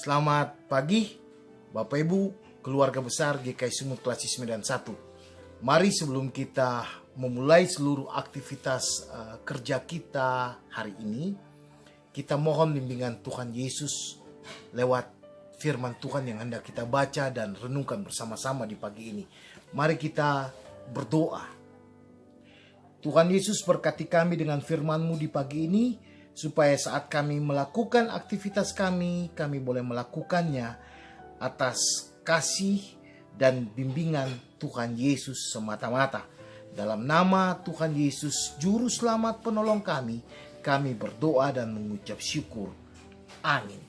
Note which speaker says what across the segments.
Speaker 1: Selamat pagi Bapak Ibu, keluarga besar GKI Sumut Klasis Medan 1. Mari sebelum kita memulai seluruh aktivitas kerja kita hari ini, kita mohon bimbingan Tuhan Yesus lewat firman Tuhan yang hendak kita baca dan renungkan bersama-sama di pagi ini. Mari kita berdoa. Tuhan Yesus berkati kami dengan firman-Mu di pagi ini, supaya saat kami melakukan aktivitas kami boleh melakukannya atas kasih dan bimbingan Tuhan Yesus semata-mata. Dalam nama Tuhan Yesus, Juru Selamat Penolong kami berdoa dan mengucap syukur. Amin.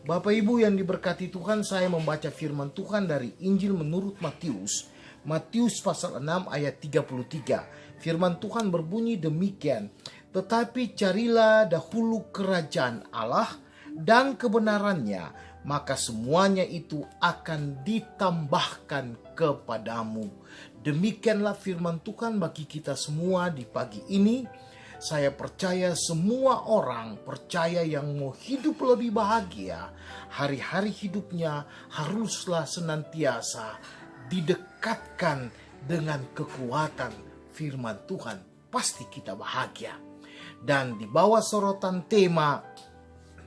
Speaker 1: Bapak Ibu yang diberkati Tuhan, saya membaca firman Tuhan dari Injil menurut Matius. Matius pasal 6 ayat 33. Firman Tuhan berbunyi demikian. Tetapi carilah dahulu kerajaan Allah dan kebenarannya, maka semuanya itu akan ditambahkan kepadamu. Demikianlah firman Tuhan bagi kita semua di pagi ini. Saya percaya semua orang percaya yang mau hidup lebih bahagia, hari-hari hidupnya haruslah senantiasa didekatkan dengan kekuatan firman Tuhan. Pasti kita bahagia. Dan di bawah sorotan tema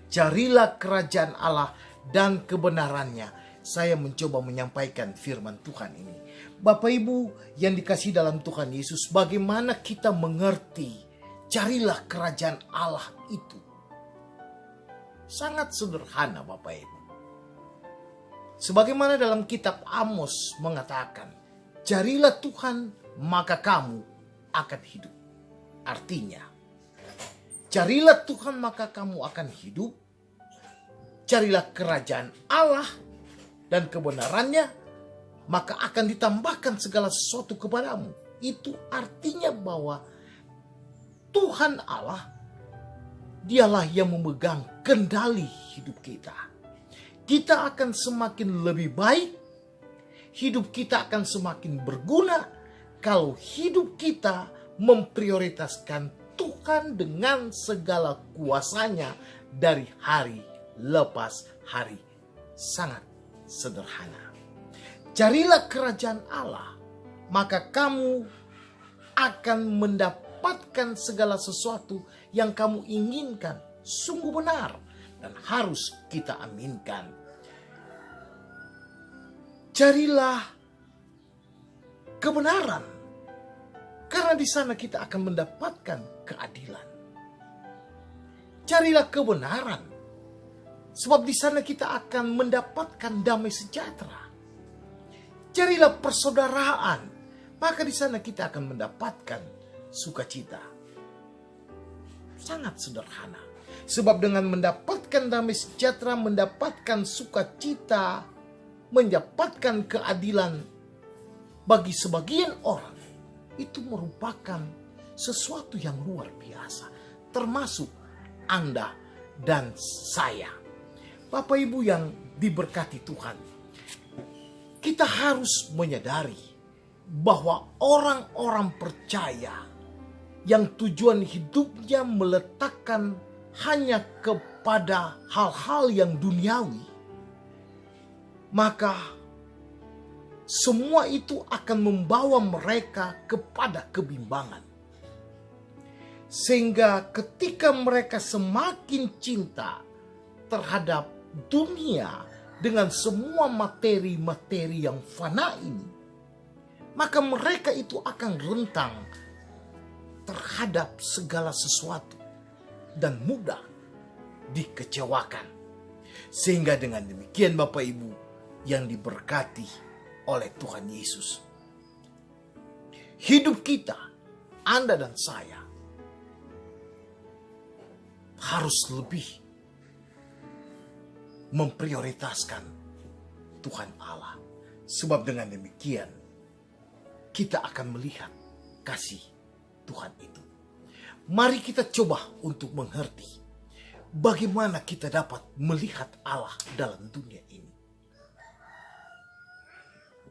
Speaker 1: carilah kerajaan Allah dan kebenarannya, saya mencoba menyampaikan firman Tuhan ini. Bapak Ibu yang dikasihi dalam Tuhan Yesus, bagaimana kita mengerti carilah kerajaan Allah itu? Sangat sederhana Bapak Ibu. Sebagaimana dalam kitab Amos mengatakan, carilah Tuhan maka kamu akan hidup. Artinya, carilah Tuhan maka kamu akan hidup. Carilah kerajaan Allah dan kebenarannya, maka akan ditambahkan segala sesuatu kepadamu. Itu artinya bahwa Tuhan Allah, dialah yang memegang kendali hidup kita. Kita akan semakin lebih baik, hidup kita akan semakin berguna kalau hidup kita memprioritaskan Tuhan dengan segala kuasanya dari hari lepas hari. Sangat sederhana. Carilah kerajaan Allah, maka kamu akan mendapatkan segala sesuatu yang kamu inginkan. Sungguh benar dan harus kita aminkan. Carilah kebenaran, karena di sana kita akan mendapatkan keadilan. Carilah kebenaran, sebab di sana kita akan mendapatkan damai sejahtera. Carilah persaudaraan, maka di sana kita akan mendapatkan sukacita. Sangat sederhana. Sebab dengan mendapatkan damai sejahtera, mendapatkan sukacita, mendapatkan keadilan bagi sebagian orang, itu merupakan sesuatu yang luar biasa, termasuk Anda dan saya. Bapak Ibu yang diberkati Tuhan, kita harus menyadari bahwa orang-orang percaya yang tujuan hidupnya meletakkan hanya kepada hal-hal yang duniawi, maka semua itu akan membawa mereka kepada kebimbangan. Sehingga ketika mereka semakin cinta terhadap dunia dengan semua materi-materi yang fana ini, maka mereka itu akan rentang terhadap segala sesuatu dan mudah dikecewakan. Sehingga dengan demikian Bapak Ibu yang diberkati oleh Tuhan Yesus, hidup kita, Anda dan saya, harus lebih memprioritaskan Tuhan Allah. Sebab dengan demikian kita akan melihat kasih Tuhan itu. Mari kita coba untuk mengerti bagaimana kita dapat melihat Allah dalam dunia ini.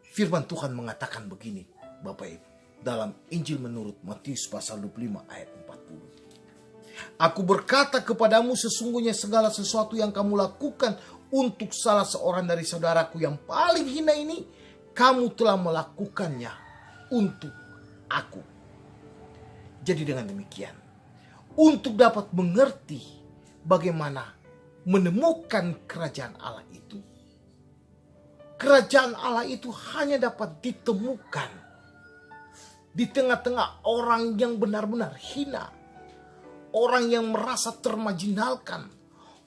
Speaker 1: Firman Tuhan mengatakan begini Bapak Ibu, dalam Injil menurut Matius pasal 25 ayat 40. Aku berkata kepadamu, sesungguhnya segala sesuatu yang kamu lakukan untuk salah seorang dari saudaraku yang paling hina ini, kamu telah melakukannya untuk aku. Jadi dengan demikian, untuk dapat mengerti bagaimana menemukan kerajaan Allah itu, kerajaan Allah itu hanya dapat ditemukan di tengah-tengah orang yang benar-benar hina, orang yang merasa termarginalkan,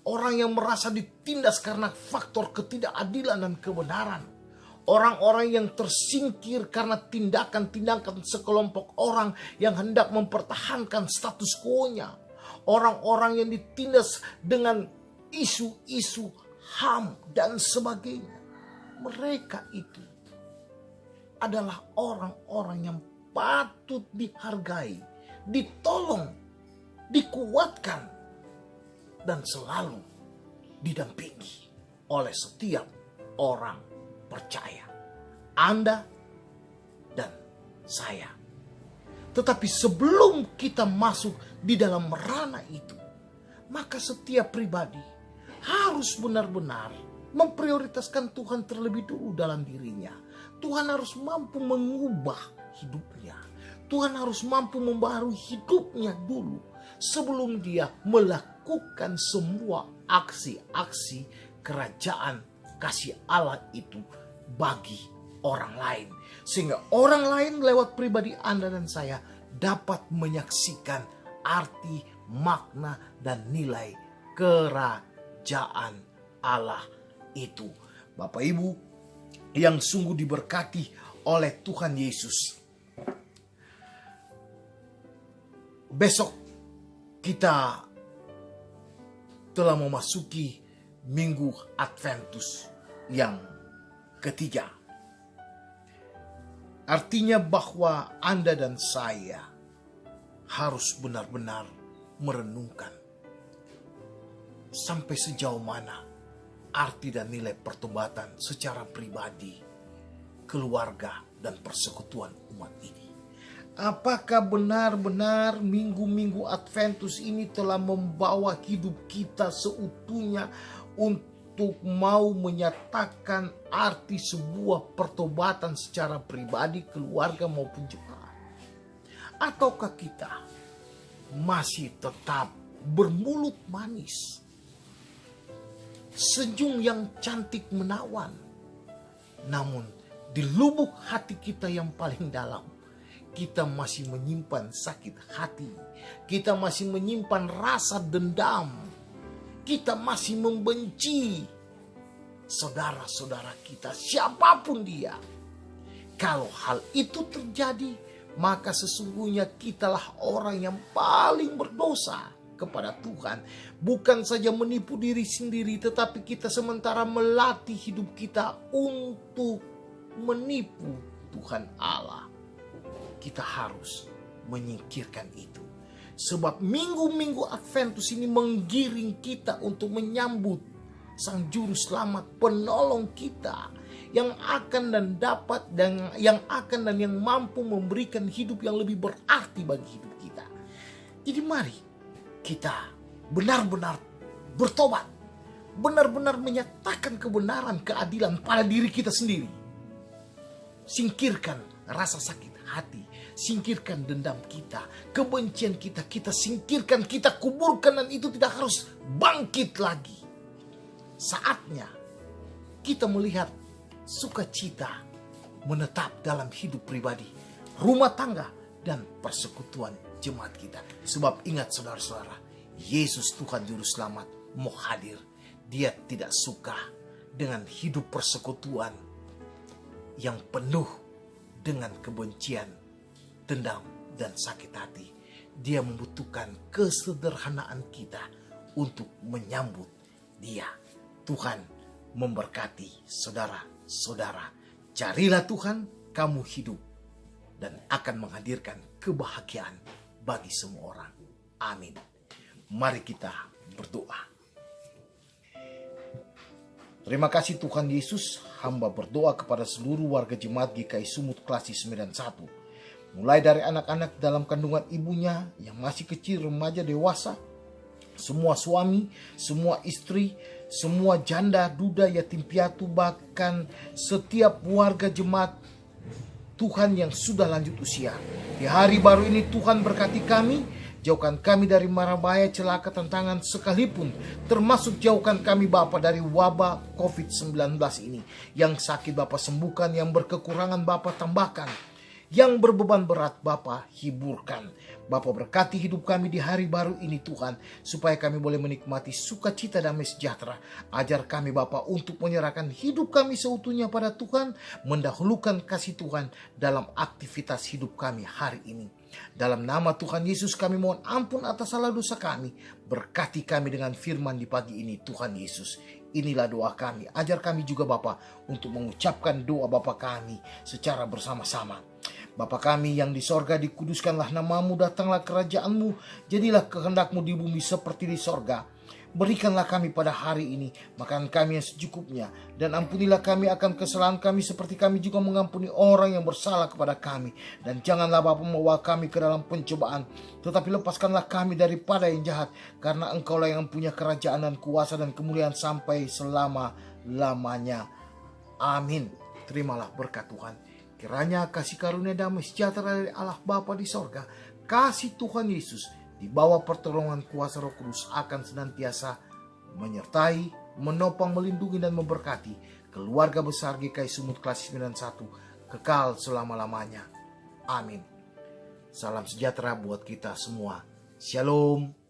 Speaker 1: orang yang merasa ditindas karena faktor ketidakadilan dan kebenaran, orang-orang yang tersingkir karena tindakan-tindakan sekelompok orang yang hendak mempertahankan status quo-nya, orang-orang yang ditindas dengan isu-isu HAM dan sebagainya. Mereka itu adalah orang-orang yang patut dihargai, ditolong, dikuatkan, dan selalu didampingi oleh setiap orang percaya, Anda dan saya. Tetapi sebelum kita masuk di dalam ranah itu, maka setiap pribadi harus benar-benar memprioritaskan Tuhan terlebih dulu dalam dirinya. Tuhan harus mampu mengubah hidupnya. Tuhan harus mampu membaharui hidupnya dulu sebelum dia melakukan semua aksi-aksi kerajaan kasih Allah itu bagi orang lain. Sehingga orang lain lewat pribadi Anda dan saya dapat menyaksikan arti, makna, dan nilai kerajaan Allah itu. Bapak Ibu yang sungguh diberkati oleh Tuhan Yesus, besok kita telah memasuki Minggu Adventus yang ketiga. Artinya bahwa Anda dan saya harus benar-benar merenungkan sampai sejauh mana arti dan nilai pertobatan secara pribadi, keluarga, dan persekutuan umat ini. Apakah benar-benar minggu-minggu Adventus ini telah membawa hidup kita seutuhnya untuk mau menyatakan arti sebuah pertobatan secara pribadi, keluarga, maupun jemaat? Ataukah kita masih tetap bermulut manis, senyum yang cantik menawan, namun di lubuk hati kita yang paling dalam, kita masih menyimpan sakit hati, kita masih menyimpan rasa dendam, kita masih membenci saudara-saudara kita, siapapun dia. Kalau hal itu terjadi, maka sesungguhnya kitalah orang yang paling berdosa kepada Tuhan. Bukan saja menipu diri sendiri, tetapi kita sementara melatih hidup kita untuk menipu Tuhan Allah. Kita harus menyingkirkan itu. Sebab minggu-minggu Adventus ini menggiring kita untuk menyambut Sang Juru Selamat, penolong kita, yang akan dan dapat dan yang akan dan yang mampu memberikan hidup yang lebih berarti bagi hidup kita. Jadi mari kita benar-benar bertobat, benar-benar menyatakan kebenaran, keadilan pada diri kita sendiri. Singkirkan rasa sakit hati, singkirkan dendam kita, kebencian kita, kita singkirkan, kita kuburkan, dan itu tidak harus bangkit lagi. Saatnya kita melihat sukacita menetap dalam hidup pribadi, rumah tangga, dan persekutuan jemaat kita. Sebab ingat saudara-saudara, Yesus Tuhan Juru Selamat mau hadir. Dia tidak suka dengan hidup persekutuan yang penuh dengan kebencian, dendam, dan sakit hati. Dia membutuhkan kesederhanaan kita untuk menyambut Dia. Tuhan memberkati saudara-saudara. Carilah Tuhan, kamu hidup, dan akan menghadirkan kebahagiaan bagi semua orang. Amin. Mari kita berdoa. Terima kasih Tuhan Yesus, hamba berdoa kepada seluruh warga jemaat GKI Sumut Klasi 91. Mulai dari anak-anak dalam kandungan ibunya yang masih kecil, remaja, dewasa, semua suami, semua istri, semua janda, duda, yatim piatu, bahkan setiap warga jemaat Tuhan yang sudah lanjut usia. Di hari baru ini Tuhan berkati kami, jauhkan kami dari mara bahaya, celaka, tantangan sekalipun, termasuk jauhkan kami Bapa dari wabah COVID-19 ini. Yang sakit Bapa sembuhkan, yang berkekurangan Bapa tambahkan, yang berbeban berat Bapa hiburkan. Bapa berkati hidup kami di hari baru ini Tuhan, supaya kami boleh menikmati sukacita damai sejahtera. Ajar kami Bapa untuk menyerahkan hidup kami seutuhnya pada Tuhan, mendahulukan kasih Tuhan dalam aktivitas hidup kami hari ini. Dalam nama Tuhan Yesus kami mohon ampun atas salah dosa kami. Berkati kami dengan firman di pagi ini Tuhan Yesus. Inilah doa kami. Ajar kami juga Bapa untuk mengucapkan doa Bapa kami secara bersama-sama. Bapa kami yang di sorga, dikuduskanlah namamu, datanglah kerajaanmu, jadilah kehendakmu di bumi seperti di sorga. Berikanlah kami pada hari ini makanan kami yang secukupnya, dan ampunilah kami akan kesalahan kami seperti kami juga mengampuni orang yang bersalah kepada kami. Dan janganlah Bapa membawa kami ke dalam pencobaan, tetapi lepaskanlah kami daripada yang jahat, karena Engkaulah yang punya kerajaan dan kuasa dan kemuliaan sampai selama-lamanya. Amin. Terimalah berkat Tuhan. Kiranya kasih karunia damai sejahtera dari Allah Bapa di sorga, kasih Tuhan Yesus di bawah pertolongan kuasa Roh Kudus akan senantiasa menyertai, menopang, melindungi dan memberkati keluarga besar GKI Sumut Kelas 91 kekal selama-lamanya. Amin. Salam sejahtera buat kita semua. Shalom.